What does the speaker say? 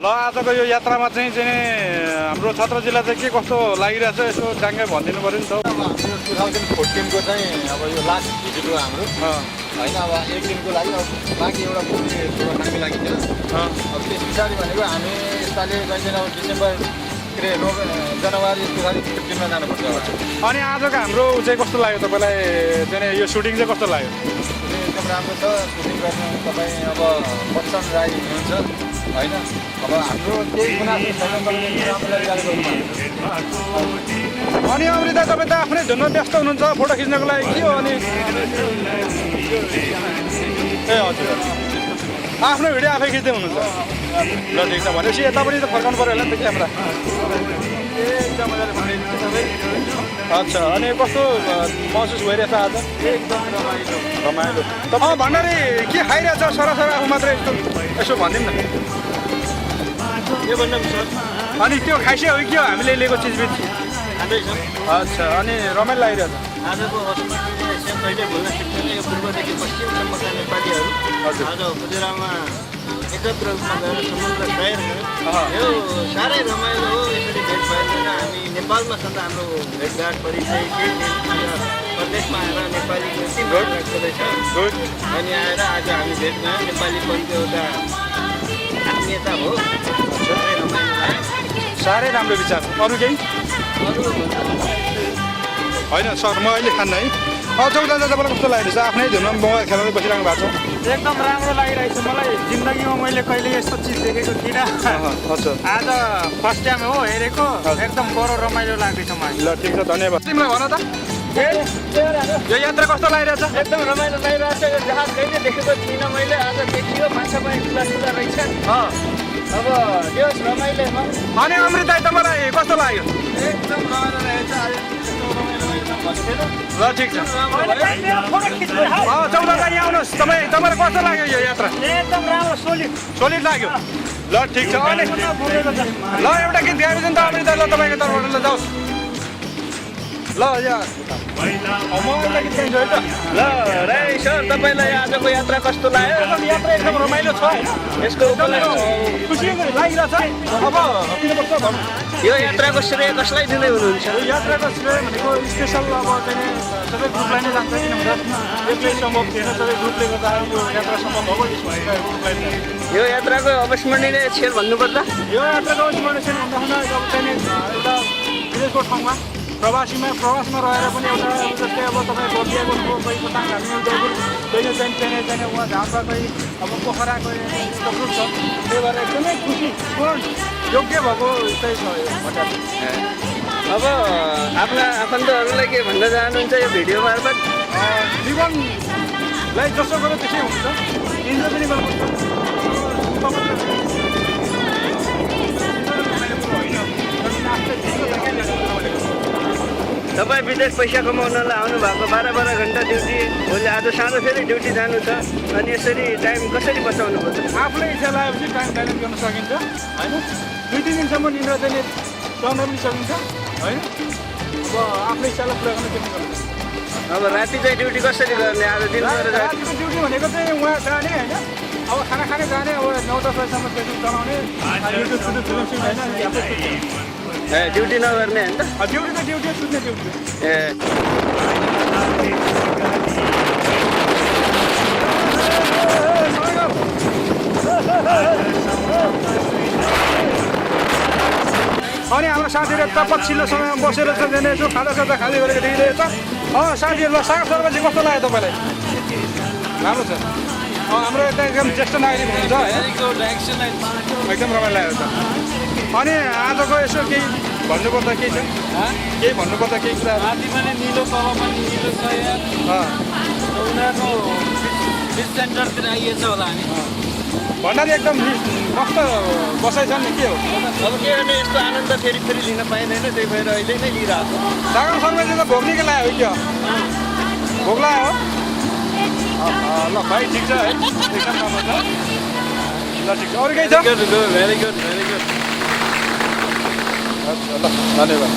ल आजको यो यात्रामा चाहिँ हाम्रो छत्र जिल्ला चाहिँ के कस्तो लागिरहेछ यसो ट्याङ्कै भनिदिनु पर्यो नि त। यो 2014 को चाहिँ अब यो लास्ट भिजिट हो हाम्रो होइन। अब एक दिनको लागि अब बाँकी एउटा पुग्ने थोरै हामी लागि थियो। अब त्यस पछाडि भनेको हामी यसपालि कहिले अब डिसेम्बर जनवरी 2015 मा जानुपर्छ। अनि आजको हाम्रो चाहिँ कस्तो लाग्यो तपाईँलाई चाहिँ यो सुटिङ चाहिँ कस्तो लाग्यो? एकदम राम्रो छ सुटिङ गर्नु। तपाईँ अब बच्चन राई हुनुहुन्छ होइन। अब हाम्रो केही गुनासो छैन, तपाईँले राम्रोलाई गाडी गर्नुभएको। अनि अमृता तपाईँ त आफ्नै धुनमा व्यस्त हुनुहुन्छ फोटो खिच्नको लागि के हो? अनि ए हजुर आफ्नो भिडियो आफै खिच्दै हुनुहुन्छ? ल ठिक छ, भनेपछि यता पनि त फर्काउनु पऱ्यो होला नि त क्यामेरा। अच्छा, अनि कस्तो महसुस भइरहेछ आज? एकदम रमाइलो। तपाईँ भण्डारी के खाइरहेछ सरासर आफू मात्रै यसो भनिदिउँ न। के भन्नु सर? अनि त्यो खाइसक्यो कि के हो हामीले लिएको चिजबिज? खाँदैछ। अच्छा, अनि रमाइलो लागिरहेछ? आजको अवसरमा कहिले भुल्न सक्दैन। यो पूर्वदेखि पश्चिमसम्मका नेपालीहरू आज खुजुरामा एकत्र रूपमा गएर समुद्र तयार यो साह्रै रमाइलो हो। यसरी भेट भएन। हामी नेपालमा छँदा हाम्रो भेटघाट परिचय केही प्रदेशमा आएर नेपालीको गर्दैछ अनि आएर आज हामी भेट भयौँ। नेपालीपनको एउटा आत्मीयता हो। साह्रै रमाइलो भयो। साह्रै राम्रो विचार। अरू केही होइन सर, म अहिले खान्न है। चौधरी तपाईँलाई कस्तो लागिरहेछ? आफ्नै धुनमा मोबाइल खेलाउँदै बसिरहनु भएको छ। एकदम राम्रो लागिरहेको छ मलाई। जिन्दगीमा मैले कहिले यस्तो चिज देखेको थिइनँ। आज फर्स्ट टाइम हो हेरेको। एकदम बडो रमाइलो लाग्दैछ मलाई। ल ठिक छ, धन्यवाद। तिमीलाई भन त यो यात्रा कस्तो लागिरहेछ? एकदम रमाइलो लागिरहेको छ। यो जहाज कहिले देखेको थिइनँ मैले, आज देखियो। माछा पनि ठुला ठुला रहेछ। अब यो रमाइलो हो। अनि अमृता तपाईँलाई कस्तो लाग्यो? एकदम रमाइलो रहेछ। ल ठिक छ। चौधरी यहाँ आउनुहोस्। तपाईँलाई कस्तो लाग्यो यो यात्रा? एकदम राम्रो सोलिड लाग्यो। ल ठिक छ। अनि ल एउटा गीत गाइदिनु नि त अमृता। ल तपाईँको तर्फबाट ल जाओस्। ल यहाँ म एउटा गीत गाइदिन्छु है त। ल राई सर, तपाईँलाई आजको यात्रा कस्तो लाग्यो? यात्रा एकदम रमाइलो छ। यसको खुसी लागिरहेछ। अब किनुपर्छ भन्नु। यो यात्राको श्रेय कसलाई दिँदै हुनुहुन्छ? यो यात्राको श्रेय भनेको स्पेसल अब चाहिँ सबै ग्रुपलाई नै जान्छ। किनभने एक्लै सम्भव थिएन, सबै ग्रुपले गर्दाखेरि यो यात्रा सम्भव भएको ग्रुपलाई। यो यात्राको अविस्मरणीय क्षण भन्नुपर्दा यो यात्राको अविस्मरणीय क्षण भन्दा अब चाहिँ एउटा विदेशको ठाउँमा प्रवासमा रहेर पनि एउटा जस्तै अब तपाईँ बर्दिया गर्नुभयो, कोही कता हामी जयपुर कहिले चाहिँ उहाँ झापा कोही अब पोखरा कोही ग्रुप छ। त्यही भएर एकदमै खुसी योग्य भएको चाहिँ छ यो भट्टा। अब आफ्ना आफन्तहरूलाई के भन्न चाहनुहुन्छ यो भिडियो मार्फत? जीवनलाई जसो गऱ्यो त्यसै हुन्छ, इन्जोय पनि गर्नुपर्छ। तपाईँ विदेश पैसा कमाउनलाई आउनु भएको 12 घन्टा ड्युटी, भोलि आज साँझ फेरि ड्युटी जानु छ। अनि यसरी टाइम कसरी बचाउनु पर्छ? आफूले इच्छा लागेपछि टाइम म्यानेज गर्न सकिन्छ होइन। 2-3 दिनसम्म निन्द्रा चाहिँ चढ्न पनि सकिन्छ होइन। अब आफ्नो इच्छालाई पुरा गर्न के गर्नु। अब राति चाहिँ ड्युटी कसरी गर्ने? आज दिन रातिको ड्युटी भनेको चाहिँ उहाँ जाने होइन। अब खाना खाने जाने, अब 9-10 बजीसम्म पेट्रोल चलाउने, युट्युब फिल्म सिल्म होइन। ड्युटी नगर्ने होइन त? ड्युटी त ड्युटी, सुत्ने ड्युटी। अनि हाम्रो साथीहरू यता पछिल्लो समयमा बसेर चाहिँ यसो खाजा खाँदै गरेको देखिरहेछ। साथीहरूलाई साग सब्जी कस्तो लाग्यो तपाईँलाई? राम्रो छ। हाम्रो यता एकदम ज्येष्ठ नागरिक हुनुहुन्छ, एकदम रमाइलो लाग्यो त। अनि आजको यसो केही भन्नुपर्दा केही छ? केही भन्नुपर्दा केही कुरा? रातिमा नै निलो तल पनि निलो छ यहाँ। उनीहरूको बिच सेन्टरतिर आइएछ होला हामी। भण्डारी एकदम मस्त बसाइ छ नि, के हो? अब के गर्ने, यस्तो आनन्द फेरि लिन पाइँदैन। त्यही भएर अहिले नै लिइरहेको छ। सागर शर्माले त भोग्नेको लाग्यो हो क्या? भोग लाग्यो हो? ल भाइ ठिक छ है, एकदम राम्रो छ। ल ठिक छ। अरू केही छ? Very good. अच्छा, ल धन्यवाद।